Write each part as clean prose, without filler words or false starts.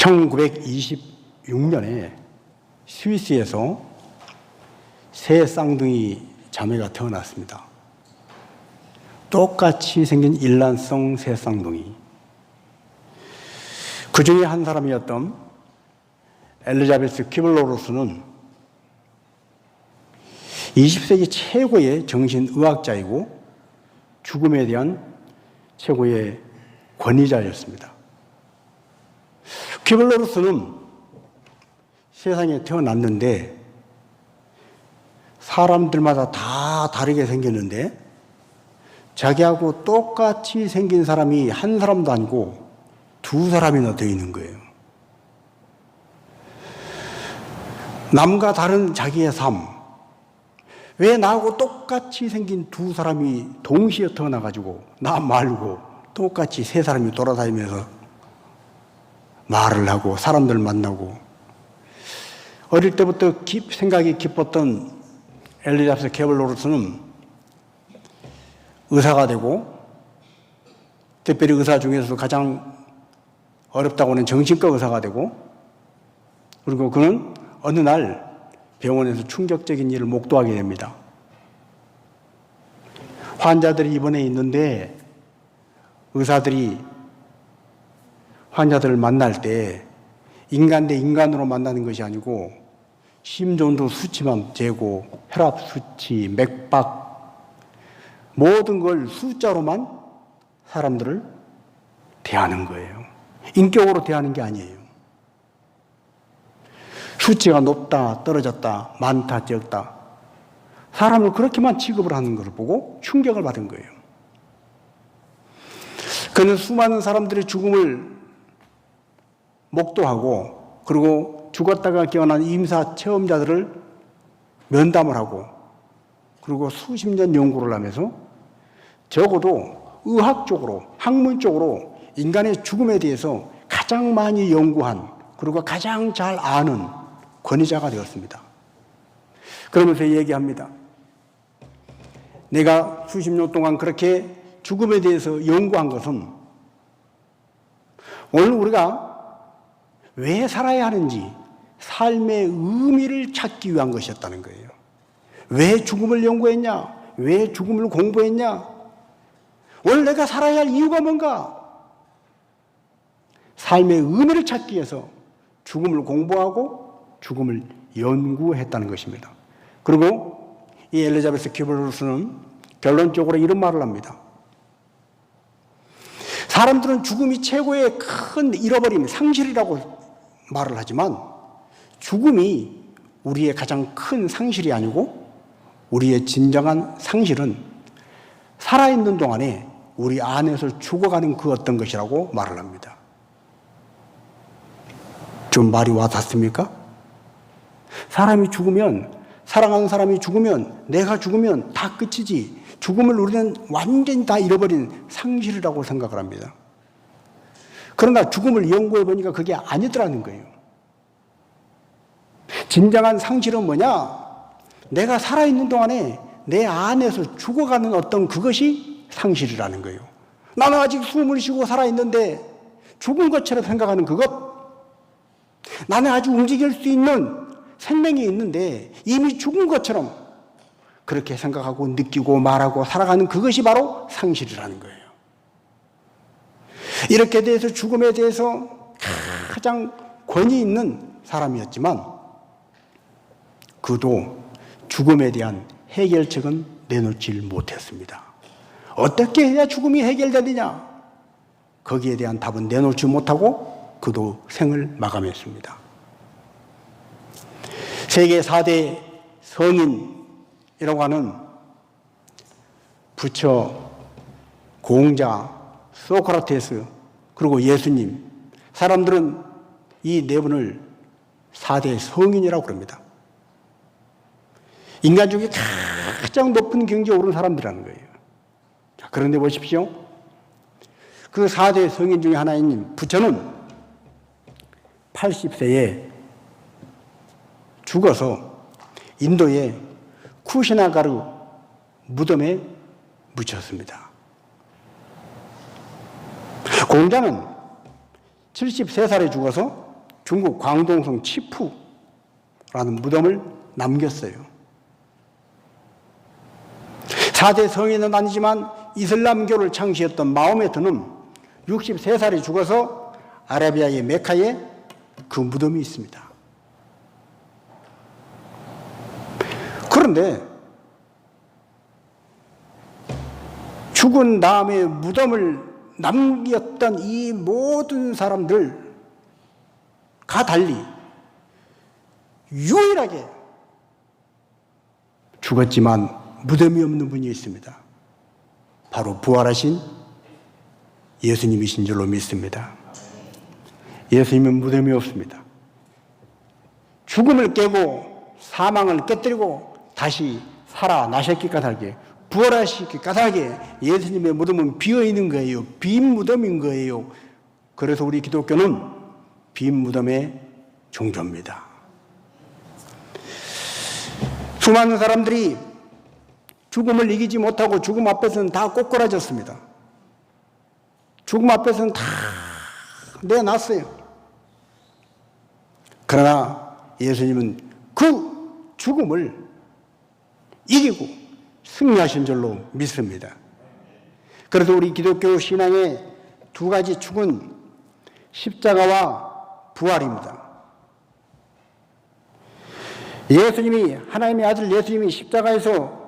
1926년에 스위스에서 새 쌍둥이 자매가 태어났습니다. 똑같이 생긴 일란성 새 쌍둥이. 그 중에 한 사람이었던 엘리자베스 퀴블로로스는 20세기 최고의 정신의학자이고 죽음에 대한 최고의 권위자였습니다. 퀴블로로스는 세상에 태어났는데 사람들마다 다 다르게 생겼는데 자기하고 똑같이 생긴 사람이 한 사람도 아니고 두 사람이나 되어 있는 거예요. 남과 다른 자기의 삶. 왜 나하고 똑같이 생긴 두 사람이 동시에 태어나가지고 나 말고 똑같이 세 사람이 돌아다니면서 말을 하고 사람들 만나고. 어릴 때부터 생각이 깊었던 엘리자베스 퀴블로로스는 의사가 되고, 특별히 의사 중에서도 가장 어렵다고 하는 정신과 의사가 되고, 그리고 그는 어느 날 병원에서 충격적인 일을 목도하게 됩니다. 환자들이 입원해 있는데 의사들이 환자들을 만날 때 인간 대 인간으로 만나는 것이 아니고 심전도 수치만 재고 혈압 수치, 맥박 모든 걸 숫자로만 사람들을 대하는 거예요. 인격으로 대하는 게 아니에요. 수치가 높다, 떨어졌다, 많다, 적다. 사람을 그렇게만 취급을 하는 것을 보고 충격을 받은 거예요. 그는 수많은 사람들의 죽음을 목도하고, 그리고 죽었다가 깨어난 임사 체험자들을 면담을 하고, 그리고 수십 년 연구를 하면서 적어도 의학적으로, 학문적으로 인간의 죽음에 대해서 가장 많이 연구한, 그리고 가장 잘 아는 권위자가 되었습니다. 그러면서 얘기합니다. 내가 수십 년 동안 그렇게 죽음에 대해서 연구한 것은 오늘 우리가 왜 살아야 하는지 삶의 의미를 찾기 위한 것이었다는 거예요. 왜 죽음을 연구했냐? 왜 죽음을 공부했냐? 오늘 내가 살아야 할 이유가 뭔가? 삶의 의미를 찾기 위해서 죽음을 공부하고 죽음을 연구했다는 것입니다. 그리고 이 엘리자베스 퀴블로로스는 결론적으로 이런 말을 합니다. 사람들은 죽음이 최고의 큰 잃어버림, 상실이라고 말을 하지만 죽음이 우리의 가장 큰 상실이 아니고 우리의 진정한 상실은 살아있는 동안에 우리 안에서 죽어가는 그 어떤 것이라고 말을 합니다. 좀 말이 와닿습니까? 사람이 죽으면, 사랑하는 사람이 죽으면, 내가 죽으면 다 끝이지. 죽음을 우리는 완전히 다 잃어버린 상실이라고 생각을 합니다. 그러나 죽음을 연구해 보니까 그게 아니더라는 거예요. 진정한 상실은 뭐냐? 내가 살아있는 동안에 내 안에서 죽어가는 어떤 그것이 상실이라는 거예요. 나는 아직 숨을 쉬고 살아있는데 죽은 것처럼 생각하는 그것, 나는 아직 움직일 수 있는 생명이 있는데 이미 죽은 것처럼 그렇게 생각하고 느끼고 말하고 살아가는 그것이 바로 상실이라는 거예요. 이렇게 대해서 죽음에 대해서 가장 권위 있는 사람이었지만 그도 죽음에 대한 해결책은 내놓질 못했습니다. 어떻게 해야 죽음이 해결되느냐? 거기에 대한 답은 내놓지 못하고 그도 생을 마감했습니다. 세계 4대 성인이라고 하는 부처, 공자, 소크라테스, 그리고 예수님, 사람들은 이 네 분을 4대 성인이라고 그럽니다. 인간 중에 가장 높은 경지에 오른 사람들이라는 거예요. 자, 그런데 보십시오. 그 4대 성인 중에 하나인 부처는 80세에 죽어서 인도의 쿠시나가루 무덤에 묻혔습니다. 공자는 73살에 죽어서 중국 광동성 치푸라는 무덤을 남겼어요. 4대 성인은 아니지만 이슬람교를 창시했던 마호메트는 63살에 죽어서 아라비아의 메카에 그 무덤이 있습니다. 그런데 죽은 다음에 무덤을 남겼던 이 모든 사람들과 달리 유일하게 죽었지만 무덤이 없는 분이 있습니다. 바로 부활하신 예수님이신 줄로 믿습니다. 예수님은 무덤이 없습니다. 죽음을 깨고 사망을 깨뜨리고 다시 살아나셨기 까닭에, 부활하시기 까닭에 예수님의 무덤은 비어있는 거예요. 빈 무덤인 거예요. 그래서 우리 기독교는 빈 무덤의 종교입니다. 수많은 사람들이 죽음을 이기지 못하고 죽음 앞에서는 다 꼬꾸라졌습니다. 죽음 앞에서는 다 내놨어요. 그러나 예수님은 그 죽음을 이기고 승리하신 줄로 믿습니다. 그래서 우리 기독교 신앙의 두 가지 축은 십자가와 부활입니다. 예수님이, 하나님의 아들 예수님이 십자가에서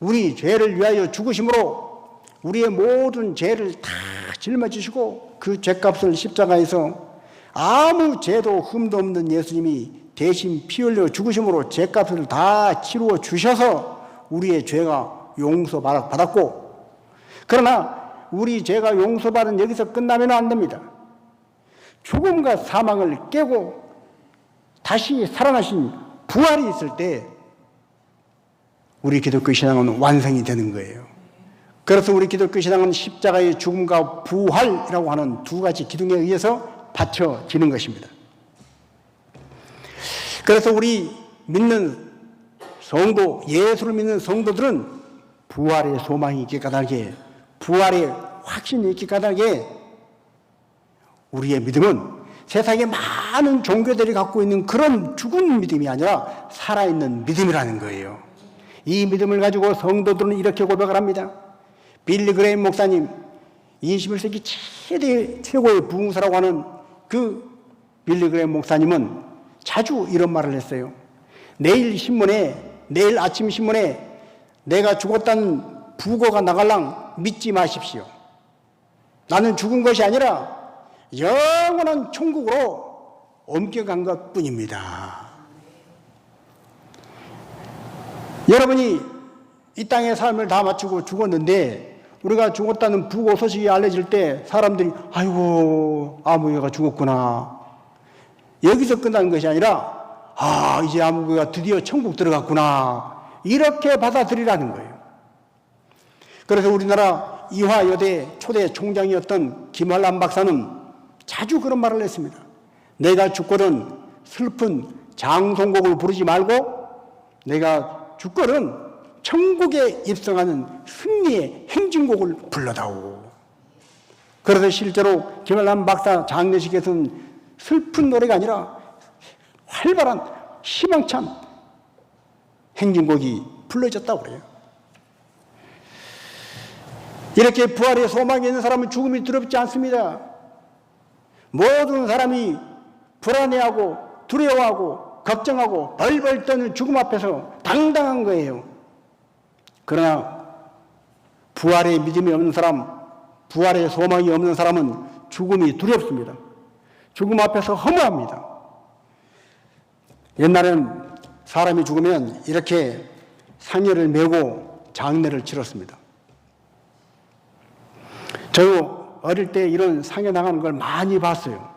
우리 죄를 위하여 죽으심으로 우리의 모든 죄를 다 짊어지시고 그 죄값을 십자가에서 아무 죄도 흠도 없는 예수님이 대신 피 흘려 죽으심으로 죄값을 다 치루어 주셔서 우리의 죄가 용서받았고, 그러나 우리 죄가 용서받은 여기서 끝나면 안 됩니다. 죽음과 사망을 깨고 다시 살아나신 부활이 있을 때 우리 기독교 신앙은 완성이 되는 거예요. 그래서 우리 기독교 신앙은 십자가의 죽음과 부활이라고 하는 두 가지 기둥에 의해서 받쳐지는 것입니다. 그래서 우리 믿는 성도, 예수를 믿는 성도들은 부활의 소망이 있기 까닭에, 부활의 확신이 있기 까닭에 우리의 믿음은 세상에 많은 종교들이 갖고 있는 그런 죽은 믿음이 아니라 살아있는 믿음이라는 거예요. 이 믿음을 가지고 성도들은 이렇게 고백을 합니다. 빌리 그레임 목사님, 21세기 최고의 부흥사라고 하는 그 빌리 그레임 목사님은 자주 이런 말을 했어요. 내일 아침 신문에 내가 죽었다는 부고가 나갈랑 믿지 마십시오. 나는 죽은 것이 아니라 영원한 천국으로 옮겨간 것 뿐입니다. 여러분이 이 땅의 삶을 다 마치고 죽었는데 우리가 죽었다는 부고 소식이 알려질 때 사람들이 아이고 아무개가 죽었구나, 여기서 끝나는 것이 아니라 이제 아무개가 드디어 천국 들어갔구나, 이렇게 받아들이라는 거예요. 그래서 우리나라 이화여대 초대 총장이었던 김한람 박사는 자주 그런 말을 했습니다. 내가 죽거든 슬픈 장송곡을 부르지 말고 내가 죽거든 천국에 입성하는 승리의 행진곡을 불러다오. 그래서 실제로 김한람 박사 장례식에서는 슬픈 노래가 아니라 활발한 희망찬 행진곡이 불러졌다고 그래요. 이렇게 부활의 소망이 있는 사람은 죽음이 두렵지 않습니다. 모든 사람이 불안해하고 두려워하고 걱정하고 벌벌 떠는 죽음 앞에서 당당한 거예요. 그러나 부활의 믿음이 없는 사람, 부활의 소망이 없는 사람은 죽음이 두렵습니다. 죽음 앞에서 허무합니다. 옛날에는 사람이 죽으면 이렇게 상여를 메고 장례를 치렀습니다. 저도 어릴 때 이런 상여 나가는 걸 많이 봤어요.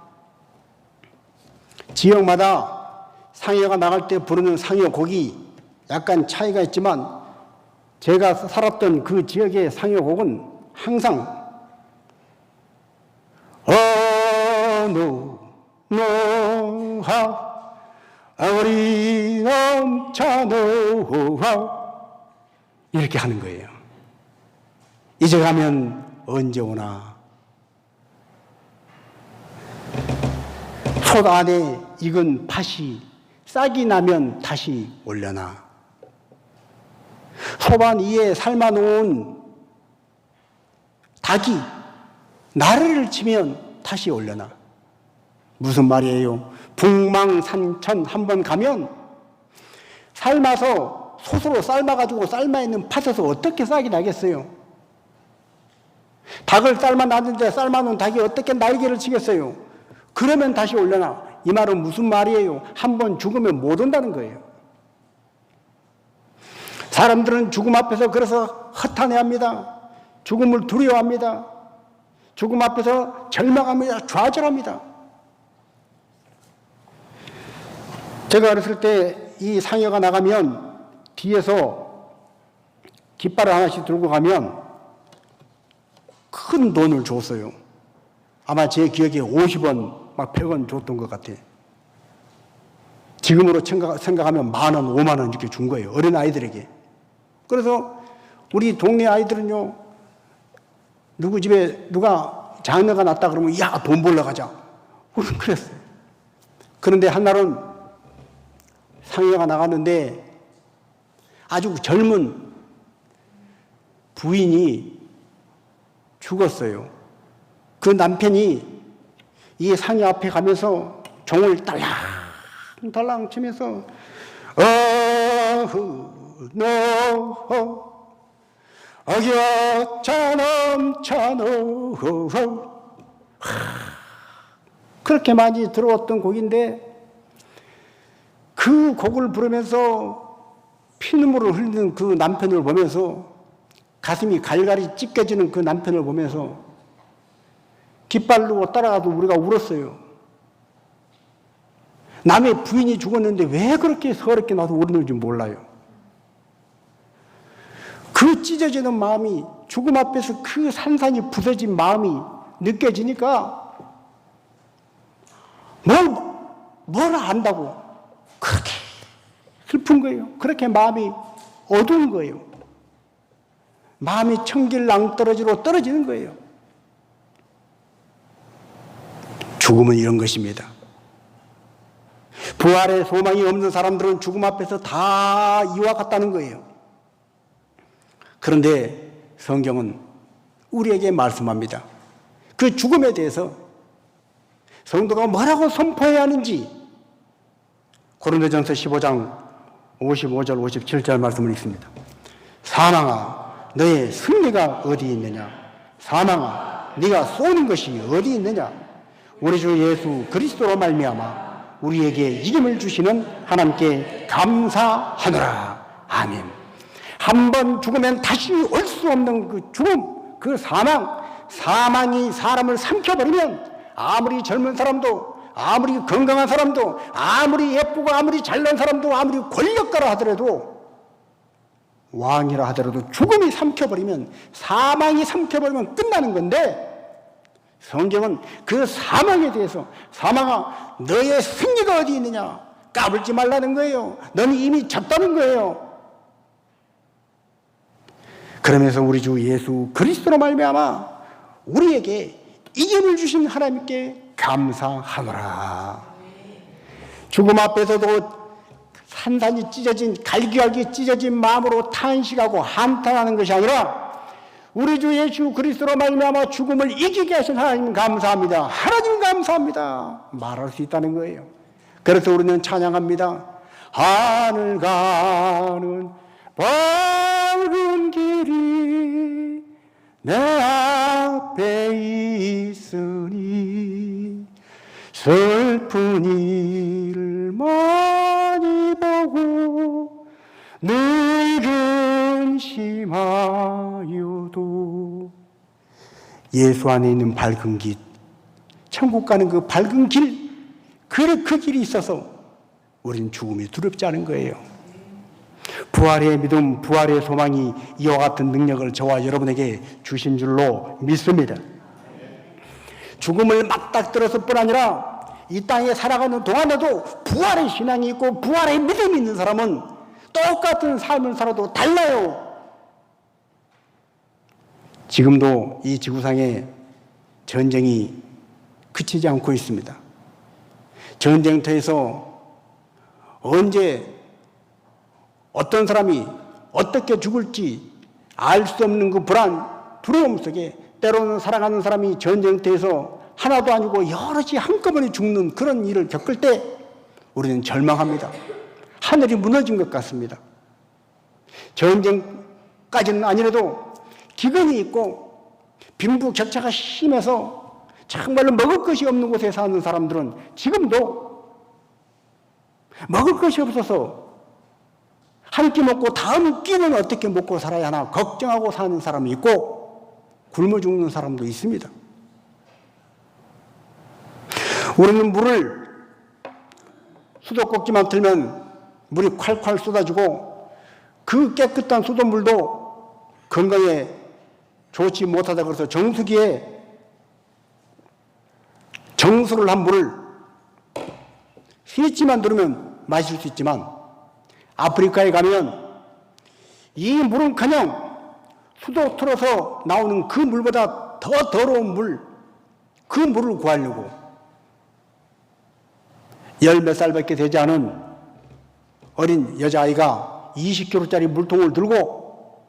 지역마다 상여가 나갈 때 부르는 상여 곡이 약간 차이가 있지만 제가 살았던 그 지역의 상여 곡은 항상 어느 노하 아무리 넘쳐노하 이렇게 하는 거예요. 이제 가면 언제 오나. 솥 안에 익은 팥이 싹이 나면 다시 올려나. 소반 위에 삶아놓은 닭이 나래를 치면 다시 올려나. 무슨 말이에요? 북망산천 한번 가면 삶아서 솥으로 삶아가지고 삶아있는 팥에서 어떻게 싹이 나겠어요? 닭을 삶아놨는데 삶아놓은 닭이 어떻게 날개를 치겠어요? 그러면 다시 올려나. 이 말은 무슨 말이에요? 한번 죽으면 못 온다는 거예요. 사람들은 죽음 앞에서 그래서 허탄해합니다. 죽음을 두려워합니다. 죽음 앞에서 절망합니다. 좌절합니다. 제가 어렸을 때 이 상여가 나가면 뒤에서 깃발을 하나씩 들고 가면 큰 돈을 줬어요. 아마 제 기억에 50원, 막 100원 줬던 것 같아요. 지금으로 생각하면 10,000원, 50,000원 이렇게 준 거예요. 어린 아이들에게. 그래서 우리 동네 아이들은요, 누구 집에 누가 장녀가 났다 그러면 야, 돈 벌러 가자. 우리는 그랬어요. 그런데 한날은 상여가 나갔는데 아주 젊은 부인이 죽었어요. 그 남편이 이 상여 앞에 가면서 종을 딸랑딸랑 치면서 어흐노 어겨차넘차노 그렇게 많이 들어왔던 곡인데 그 곡을 부르면서 피눈물을 흘리는 그 남편을 보면서 가슴이 갈갈이 찢겨지는 그 남편을 보면서 깃발로 따라가도 우리가 울었어요. 남의 부인이 죽었는데 왜 그렇게 서럽게 나도 울었는지 몰라요. 그 찢어지는 마음이, 죽음 앞에서 그 산산이 부서진 마음이 느껴지니까 뭘 안다고 그렇게 슬픈 거예요. 그렇게 마음이 어두운 거예요. 마음이 청길 낭떠러지로 떨어지는 거예요. 죽음은 이런 것입니다. 부활의 소망이 없는 사람들은 죽음 앞에서 다 이와 같다는 거예요. 그런데 성경은 우리에게 말씀합니다. 그 죽음에 대해서 성도가 뭐라고 선포해야 하는지 고린도전서 15장 55절 57절 말씀을 읽습니다. 사망아 너의 승리가 어디 있느냐? 사망아 네가 쏘는 것이 어디 있느냐? 우리 주 예수 그리스도로 말미암아 우리에게 이김을 주시는 하나님께 감사하노라. 아멘. 한 번 죽으면 다시 올 수 없는 그 죽음, 그 사망이 사람을 삼켜버리면 아무리 젊은 사람도, 아무리 건강한 사람도, 아무리 예쁘고 아무리 잘난 사람도, 아무리 권력가라 하더라도, 왕이라 하더라도 죽음이 삼켜버리면, 사망이 삼켜버리면 끝나는 건데, 성경은 그 사망에 대해서 사망아 너의 승리가 어디 있느냐? 까불지 말라는 거예요. 너는 이미 졌다는 거예요. 그러면서 우리 주 예수 그리스도로 말미암아 우리에게 이김을 주신 하나님께 감사하노라. 죽음 앞에서도 산산이 찢어진, 갈기갈기 찢어진 마음으로 탄식하고 한탄하는 것이 아니라 우리 주 예수 그리스도로 말미암아 죽음을 이기게 하신 하나님 감사합니다. 하나님 감사합니다. 말할 수 있다는 거예요. 그래서 우리는 찬양합니다. 하늘 가는 밝은 길이 내 앞에 있으니 슬픈 일을 많이 보고 늘 근심하여도 예수 안에 있는 밝은 길, 천국 가는 그 밝은 길, 그 길이 있어서 우리는 죽음이 두렵지 않은 거예요. 부활의 믿음, 부활의 소망이 이와 같은 능력을 저와 여러분에게 주신 줄로 믿습니다. 죽음을 맞닥뜨려서 뿐 아니라 이 땅에 살아가는 동안에도 부활의 신앙이 있고 부활의 믿음이 있는 사람은 똑같은 삶을 살아도 달라요. 지금도 이 지구상에 전쟁이 그치지 않고 있습니다. 전쟁터에서 언제 어떤 사람이 어떻게 죽을지 알 수 없는 그 불안, 두려움 속에 때로는 살아가는 사람이 전쟁터에서 하나도 아니고 여럿이 한꺼번에 죽는 그런 일을 겪을 때 우리는 절망합니다. 하늘이 무너진 것 같습니다. 전쟁까지는 아니라도 기근이 있고 빈부격차가 심해서 정말로 먹을 것이 없는 곳에 사는 사람들은 지금도 먹을 것이 없어서 한 끼 먹고 다음 끼는 어떻게 먹고 살아야 하나 걱정하고 사는 사람이 있고 굶어 죽는 사람도 있습니다. 우리는 물을 수도꼭지만 틀면 물이 콸콸 쏟아지고 그 깨끗한 수돗물도 건강에 좋지 못하다 그래서 정수기에 정수를 한 물을 스위치만 누르면 마실 수 있지만 아프리카에 가면 이 물은 그냥 수도 틀어서 나오는 그 물보다 더 더러운 물, 그 물을 구하려고 열 몇 살밖에 되지 않은 어린 여자아이가 20kg짜리 물통을 들고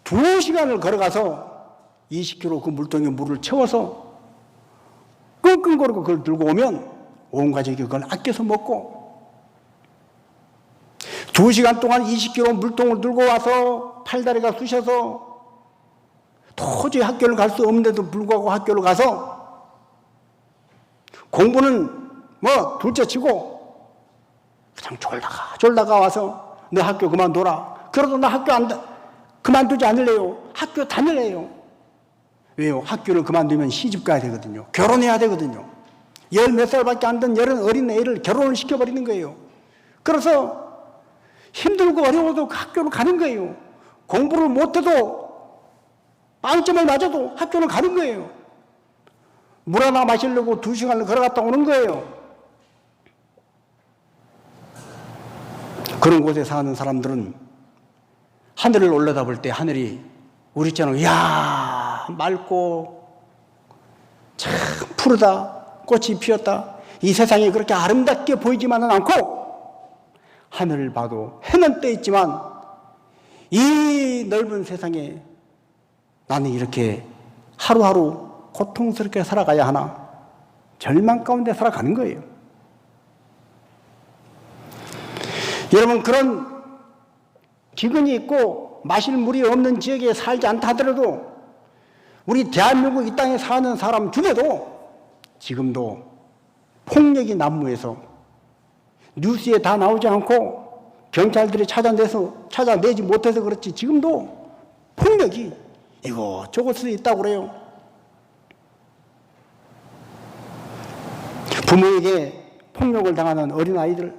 2시간을 걸어가서 20kg 그 물통에 물을 채워서 끙끙거리고 그걸 들고 오면 온 가족이 그걸 아껴서 먹고 2시간 동안 20kg 물통을 들고 와서 팔다리가 쑤셔서 도저히 학교를 갈 수 없는데도 불구하고 학교를 가서 공부는 뭐 둘째치고 그냥 졸다가 와서 너 학교 그만둬라. 그래도 나 학교 그만두지 않을래요. 학교 다닐래요. 왜요? 학교를 그만두면 시집 가야 되거든요. 결혼해야 되거든요. 열 몇 살밖에 안 된 어린 애를 결혼을 시켜버리는 거예요. 그래서 힘들고 어려워도 그 학교를 가는 거예요. 공부를 못해도 빵점을 맞아도 학교를 가는 거예요. 물 하나 마시려고 2시간을 걸어갔다 오는 거예요. 그런 곳에 사는 사람들은 하늘을 올려다볼 때 하늘이 우리처럼 이야 맑고 참 푸르다 꽃이 피었다 이 세상이 그렇게 아름답게 보이지만은 않고 하늘을 봐도 해는 떠 있지만 이 넓은 세상에 나는 이렇게 하루하루 고통스럽게 살아가야 하나 절망 가운데 살아가는 거예요. 여러분 그런 기근이 있고 마실 물이 없는 지역에 살지 않다 하더라도 우리 대한민국 이 땅에 사는 사람 중에도 지금도 폭력이 난무해서 뉴스에 다 나오지 않고 경찰들이 찾아내지 못해서 그렇지 지금도 폭력이 이곳저곳에 있다고 그래요. 부모에게 폭력을 당하는 어린아이들,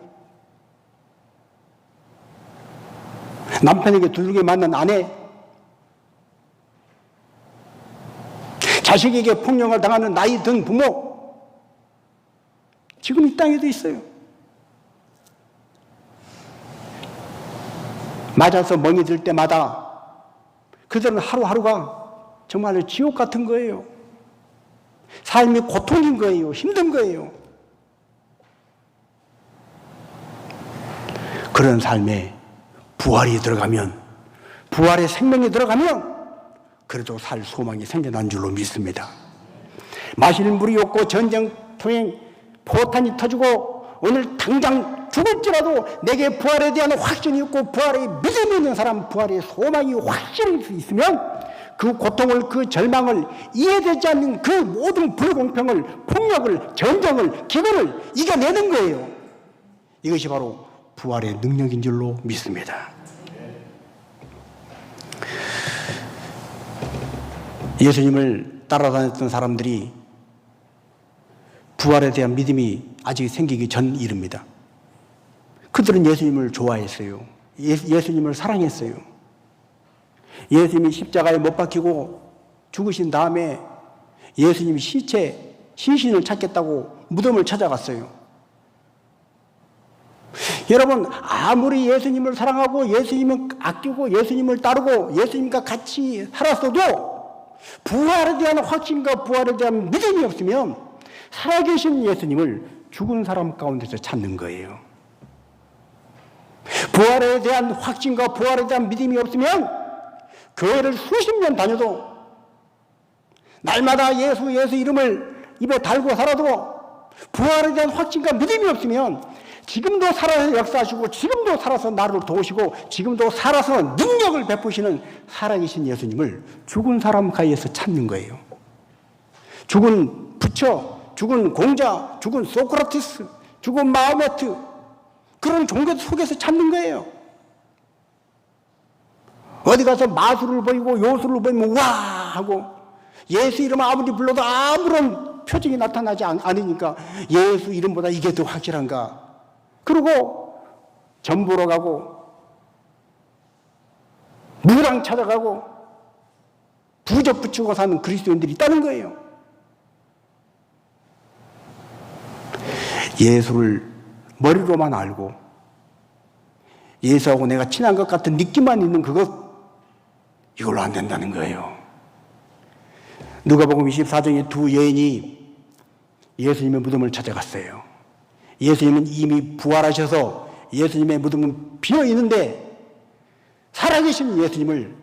남편에게 두들겨 맞는 아내, 자식에게 폭력을 당하는 나이 든 부모, 지금 이 땅에도 있어요. 맞아서 멍이 들 때마다 그들은 하루하루가 정말 지옥 같은 거예요. 삶이 고통인 거예요. 힘든 거예요. 그런 삶에 부활이 들어가면, 부활의 생명이 들어가면 그래도 살 소망이 생겨난 줄로 믿습니다. 마실 물이 없고 전쟁터에 포탄이 터지고 오늘 당장 죽을지라도 내게 부활에 대한 확신이 있고 부활의 믿음이 있는 사람, 부활의 소망이 확실히 있으면 그 고통을, 그 절망을, 이해되지 않는 그 모든 불공평을, 폭력을, 전쟁을, 기근을 이겨내는 거예요. 이것이 바로 부활의 능력인 줄로 믿습니다. 예수님을 따라다녔던 사람들이 부활에 대한 믿음이 아직 생기기 전 일입니다. 그들은 예수님을 좋아했어요. 예수님을 사랑했어요. 예수님이 십자가에 못 박히고 죽으신 다음에 예수님이 시신을 찾겠다고 무덤을 찾아갔어요. 여러분, 아무리 예수님을 사랑하고 예수님을 아끼고 예수님을 따르고 예수님과 같이 살았어도 부활에 대한 확신과 부활에 대한 믿음이 없으면 살아계신 예수님을 죽은 사람 가운데서 찾는 거예요. 부활에 대한 확신과 부활에 대한 믿음이 없으면 교회를 수십 년 다녀도 날마다 예수 예수 이름을 입에 달고 살아도 부활에 대한 확신과 믿음이 없으면 지금도 살아서 역사하시고 지금도 살아서 나를 도우시고 지금도 살아서 능력을 베푸시는 살아계신 예수님을 죽은 사람 가운데서 찾는 거예요. 죽은 부처, 죽은 공자, 죽은 소크라테스, 죽은 마호메트 그런 종교 속에서 찾는 거예요. 어디 가서 마술을 보이고 요술을 보이면 와 하고 예수 이름 아무리 불러도 아무런 표정이 나타나지 않으니까 예수 이름보다 이게 더 확실한가. 그리고 점 보러 가고 무당 찾아가고 부적 붙이고 사는 그리스도인들이 있다는 거예요. 예수를 머리로만 알고 예수하고 내가 친한 것 같은 느낌만 있는 그것 이걸로 안 된다는 거예요. 누가복음 24장에 두 여인이 예수님의 무덤을 찾아갔어요. 예수님은 이미 부활하셔서 예수님의 무덤은 비어 있는데 살아계신 예수님을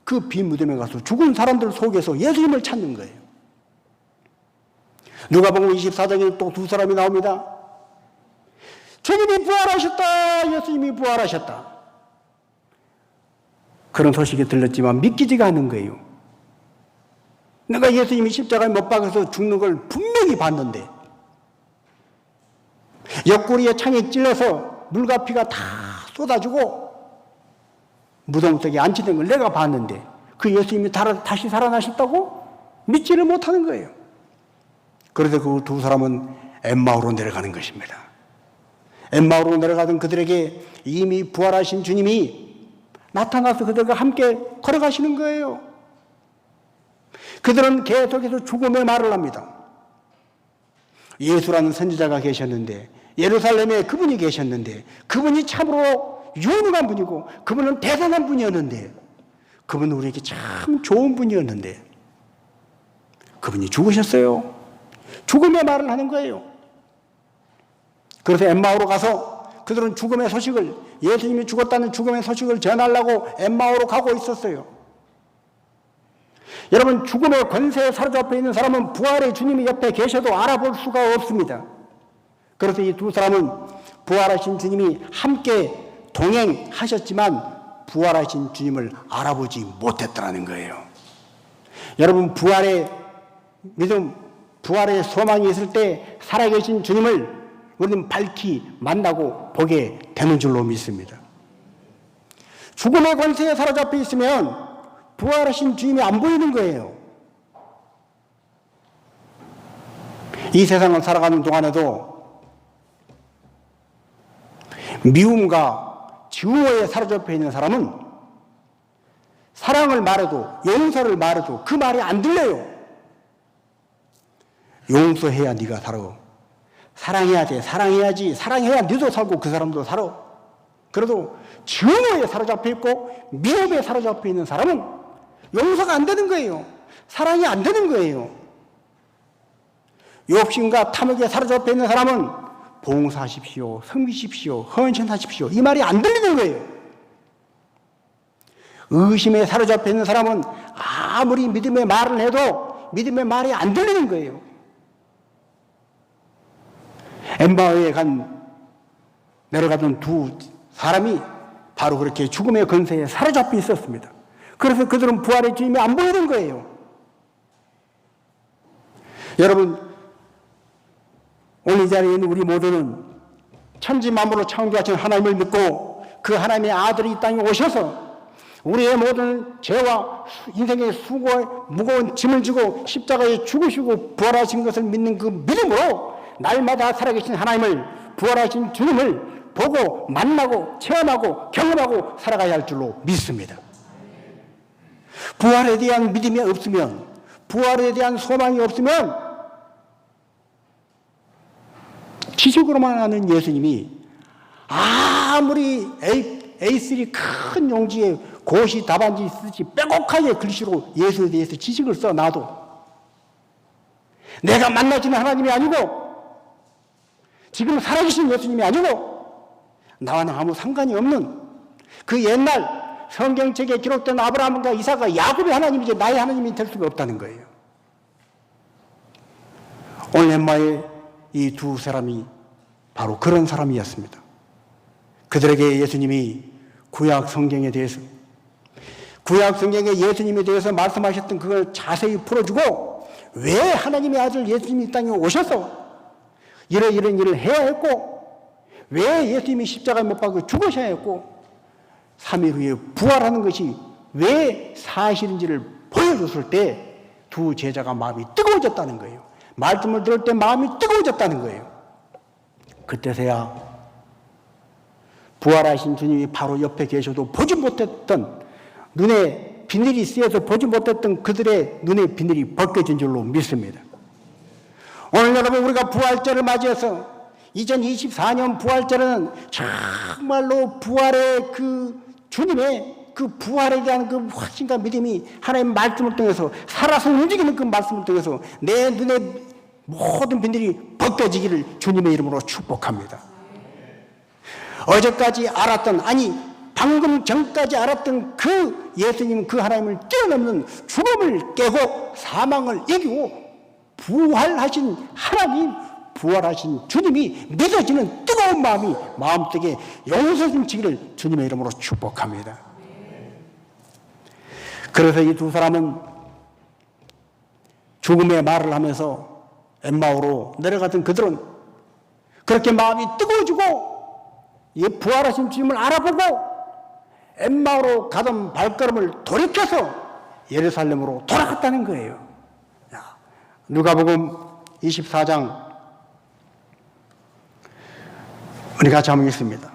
그 빈 무덤에 가서 죽은 사람들 속에서 예수님을 찾는 거예요. 누가복음 24장에 또 두 사람이 나옵니다. 주님이 부활하셨다. 예수님이 부활하셨다. 그런 소식이 들렸지만 믿기지가 않는 거예요. 내가 예수님이 십자가에 못 박아서 죽는 걸 분명히 봤는데 옆구리에 창에 찔러서 물과 피가 다 쏟아지고 무덤 속에 안치된 걸 내가 봤는데 그 예수님이 다시 살아나셨다고 믿지를 못하는 거예요. 그래서 그 두 사람은 엠마오로 내려가는 것입니다. 엠마오로 내려가던 그들에게 이미 부활하신 주님이 나타나서 그들과 함께 걸어가시는 거예요. 그들은 계속해서 죽음의 말을 합니다. 예수라는 선지자가 계셨는데 예루살렘에 그분이 계셨는데 그분이 참으로 유능한 분이고 그분은 대단한 분이었는데 그분은 우리에게 참 좋은 분이었는데 그분이 죽으셨어요. 죽음의 말을 하는 거예요. 그래서 엠마오로 가서 그들은 죽음의 소식을 예수님이 죽었다는 죽음의 소식을 전하려고 엠마오로 가고 있었어요. 여러분 죽음의 권세에 사로잡혀 있는 사람은 부활의 주님이 옆에 계셔도 알아볼 수가 없습니다. 그래서 이 두 사람은 부활하신 주님이 함께 동행하셨지만 부활하신 주님을 알아보지 못했다는 거예요. 여러분 부활의 믿음, 부활의 소망이 있을 때 살아계신 주님을 우리는 밝히 만나고 보게 되는 줄로 믿습니다. 죽음의 권세에 사로잡혀 있으면 부활하신 주님이 안 보이는 거예요. 이 세상을 살아가는 동안에도 미움과 증오에 사로잡혀 있는 사람은 사랑을 말해도 용서를 말해도 그 말이 안 들려요. 용서해야 네가 살아. 사랑해야 돼. 사랑해야지. 사랑해야 너도 살고 그 사람도 살아. 그래도 증오에 사로잡혀 있고 미움에 사로잡혀 있는 사람은 용서가 안 되는 거예요. 사랑이 안 되는 거예요. 욕심과 탐욕에 사로잡혀 있는 사람은 봉사하십시오, 섬기십시오, 헌신하십시오 이 말이 안 들리는 거예요. 의심에 사로잡혀 있는 사람은 아무리 믿음의 말을 해도 믿음의 말이 안 들리는 거예요. 엠마오에 내려가던 두 사람이 바로 그렇게 죽음의 권세에 사로잡혀 있었습니다. 그래서 그들은 부활의 주님이 안 보이는 거예요. 여러분 오늘 이 자리에 있는 우리 모두는 천지 만물을 창조하신 하나님을 믿고 그 하나님의 아들이 이 땅에 오셔서 우리의 모든 죄와 인생의 수고에 무거운 짐을 지고 십자가에 죽으시고 부활하신 것을 믿는 그 믿음으로 날마다 살아계신 하나님을 부활하신 주님을 보고 만나고 체험하고 경험하고 살아가야 할 줄로 믿습니다. 부활에 대한 믿음이 없으면 부활에 대한 소망이 없으면 지식으로만 아는 예수님이 아무리 A3 큰 용지에 고시 답안지 쓰듯이 빼곡하게 글씨로 예수에 대해서 지식을 써놔도 내가 만나지는 하나님이 아니고 지금 살아계신 예수님이 아니고 나와는 아무 상관이 없는 그 옛날 성경책에 기록된 아브라함과 이삭과 야곱의 하나님이지 나의 하나님이 될 수가 없다는 거예요. 오늘 엠마의 이 두 사람이 바로 그런 사람이었습니다. 그들에게 예수님이 구약 성경에 대해서 예수님에 대해서 말씀하셨던 그걸 자세히 풀어주고 왜 하나님의 아들 예수님이 이 땅에 오셔서 이런 일을 해야 했고 왜 예수님이 십자가에 못 박혀 죽으셔야 했고 3일 후에 부활하는 것이 왜 사실인지를 보여줬을 때 두 제자가 마음이 뜨거워졌다는 거예요. 말씀을 들을 때 마음이 뜨거워졌다는 거예요. 그때서야 부활하신 주님이 바로 옆에 계셔도 보지 못했던 눈에 비늘이 쓰여서 보지 못했던 그들의 눈의 비늘이 벗겨진 줄로 믿습니다. 오늘 여러분 우리가 부활절을 맞이해서 2024년 부활절은 정말로 부활의 그 주님의 그 부활에 대한 그 확신과 믿음이 하나님의 말씀을 통해서 살아서 움직이는 그 말씀을 통해서 내 눈의 모든 비늘이 벗겨지기를 주님의 이름으로 축복합니다. 어제까지 알았던 아니 방금 전까지 알았던 그 예수님 그 하나님을 뛰어넘는 죽음을 깨고 사망을 이기고 부활하신 하나님 부활하신 주님이 믿어지는 뜨거운 마음이 마음속에 용서 넘치기를 주님의 이름으로 축복합니다. 그래서 이 두 사람은 죽음의 말을 하면서 엠마오로 내려가던 그들은 그렇게 마음이 뜨거워지고 이 부활하신 주님을 알아보고 엠마오로 가던 발걸음을 돌이켜서 예루살렘으로 돌아갔다는 거예요. 누가복음 24장 우리 같이 한번 읽습니다.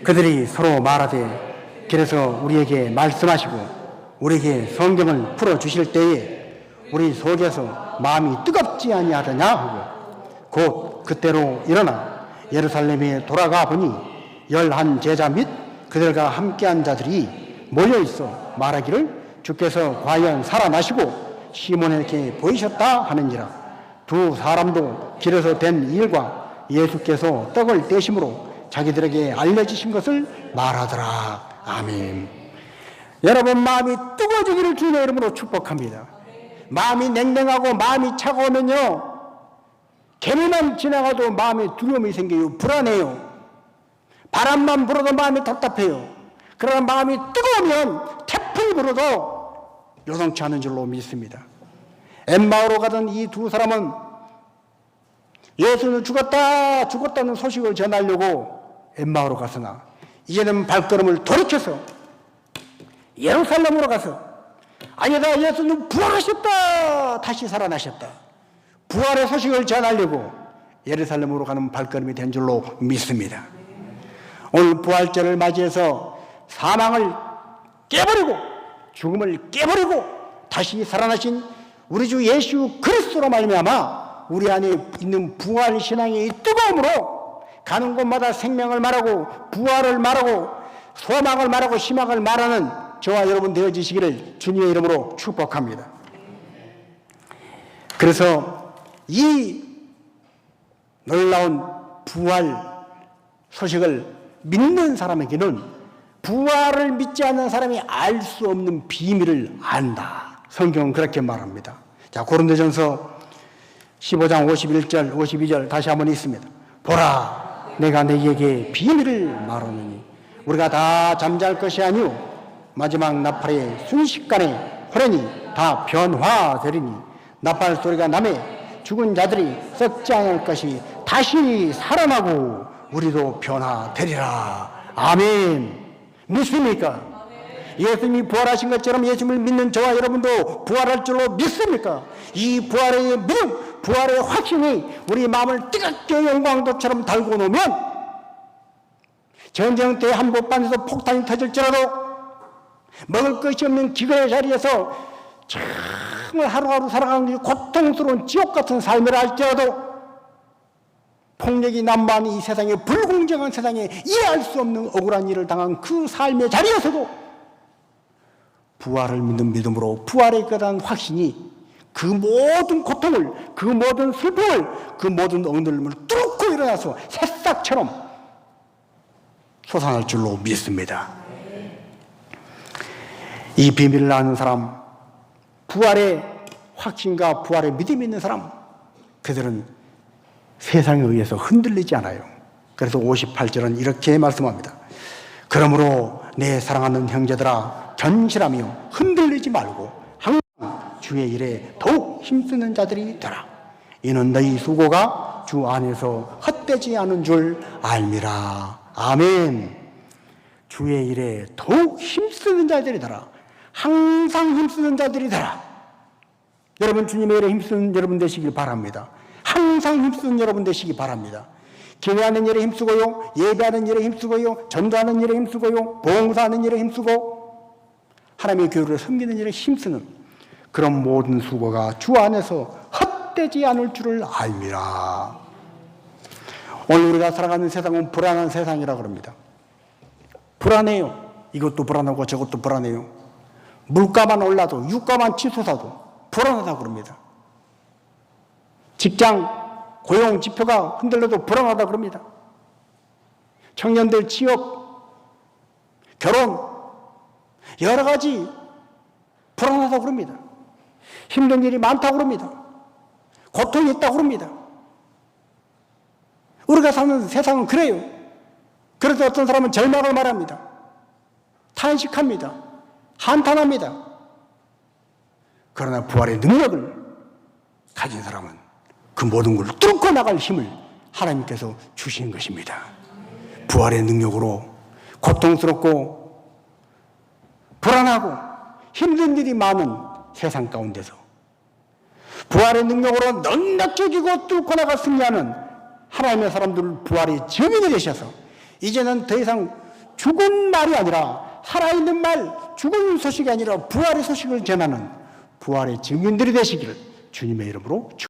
그들이 서로 말하되 길에서 우리에게 말씀하시고 우리에게 성경을 풀어주실 때에 우리 속에서 마음이 뜨겁지 아니하더냐 하고 곧 그때로 일어나 예루살렘에 돌아가 보니 11 제자 및 그들과 함께한 자들이 모여있어 말하기를 주께서 과연 살아나시고 시몬에게 보이셨다 하는지라. 두 사람도 길에서 된 일과 예수께서 떡을 떼심으로 자기들에게 알려주신 것을 말하더라. 아멘. 여러분 마음이 뜨거워지기를 주님의 이름으로 축복합니다. 마음이 냉랭하고 마음이 차가우면요 개미만 지나가도 마음에 두려움이 생겨요. 불안해요. 바람만 불어도 마음이 답답해요. 그러나 마음이 뜨거우면 태풍이 불어도 요동치 않은 줄로 믿습니다. 엠마오로 가던 이 두 사람은 예수는 죽었다는 소식을 전하려고 엠마오로 갔으나 이제는 발걸음을 돌이켜서 예루살렘으로 가서 아니다 예수는 부활하셨다 다시 살아나셨다 부활의 소식을 전하려고 예루살렘으로 가는 발걸음이 된 줄로 믿습니다. 오늘 부활절을 맞이해서 사망을 깨버리고 죽음을 깨버리고 다시 살아나신 우리 주 예수 그리스도로 말미암아 우리 안에 있는 부활 신앙의 뜨거움으로 가는 곳마다 생명을 말하고 부활을 말하고 소망을 말하고 희망을 말하는 저와 여러분 되어지시기를 주님의 이름으로 축복합니다. 그래서 이 놀라운 부활 소식을 믿는 사람에게는 부활을 믿지 않는 사람이 알 수 없는 비밀을 안다. 성경은 그렇게 말합니다. 자, 고린도전서 15장 51절 52절 다시 한번 있습니다. 보라 내가 너희에게 비밀을 말하노니 우리가 다 잠잘 것이 아니오 마지막 나팔의 순식간에 호련히 다 변화되리니 나팔 소리가 나매 죽은 자들이 썩지 않을 것이 다시 살아나고 우리도 변화되리라. 아멘. 믿습니까? 예수님이 부활하신 것처럼 예수님을 믿는 저와 여러분도 부활할 줄로 믿습니까? 이 부활의 믿음, 부활의 확신이 우리 마음을 뜨겁게 영광도처럼 달고 놓으면 전쟁 때 한복판에서 폭탄이 터질지라도 먹을 것이 없는 기근의 자리에서 정말 하루하루 살아가는 고통스러운 지옥 같은 삶을 할지라도 폭력이 난무하는 이 세상에 불공정한 세상에 이해할 수 없는 억울한 일을 당한 그 삶의 자리에서도 부활을 믿는 믿음으로 부활에 대한 확신이 그 모든 고통을, 그 모든 슬픔을, 그 모든 억눌림을 뚫고 일어나서 새싹처럼 솟아날 줄로 믿습니다. 이 비밀을 아는 사람, 부활의 확신과 부활의 믿음이 있는 사람, 그들은 세상에 의해서 흔들리지 않아요. 그래서 58절은 이렇게 말씀합니다. 그러므로 내 사랑하는 형제들아, 견실하며 흔들리지 말고 항상 주의 일에 더욱 힘쓰는 자들이 되라. 이는 너희 수고가 주 안에서 헛되지 않은 줄 알미라. 아멘. 주의 일에 더욱 힘쓰는 자들이 되라. 항상 힘쓰는 자들이 되라. 여러분, 주님의 일에 힘쓰는 여러분 되시길 바랍니다. 항상 힘쓰는 여러분 되시기 바랍니다. 기도하는 일에 힘쓰고요, 예배하는 일에 힘쓰고요, 전도하는 일에 힘쓰고요, 봉사하는 일에 힘쓰고 하나님의 교회를 섬기는 일에 힘쓰는 그런 모든 수고가 주 안에서 헛되지 않을 줄을 알미라. 오늘 우리가 살아가는 세상은 불안한 세상이라 그럽니다. 불안해요. 이것도 불안하고 저것도 불안해요. 물가만 올라도, 유가만 치솟아도 불안하다고 그럽니다. 직장, 고용 지표가 흔들려도 불안하다 그럽니다. 청년들 취업, 결혼, 여러 가지 불안하다고 그럽니다. 힘든 일이 많다고 그럽니다. 고통이 있다고 그럽니다. 우리가 사는 세상은 그래요. 그래서 어떤 사람은 절망을 말합니다. 탄식합니다. 한탄합니다. 그러나 부활의 능력을 가진 사람은 그 모든 걸 뚫고 나갈 힘을 하나님께서 주신 것입니다. 부활의 능력으로 고통스럽고 불안하고 힘든 일이 많은 세상 가운데서 부활의 능력으로 넉넉히 이기고 뚫고 나가 승리하는 하나님의 사람들 부활의 증인이 되셔서 이제는 더 이상 죽은 말이 아니라 살아있는 말, 죽은 소식이 아니라 부활의 소식을 전하는 부활의 증인들이 되시기를 주님의 이름으로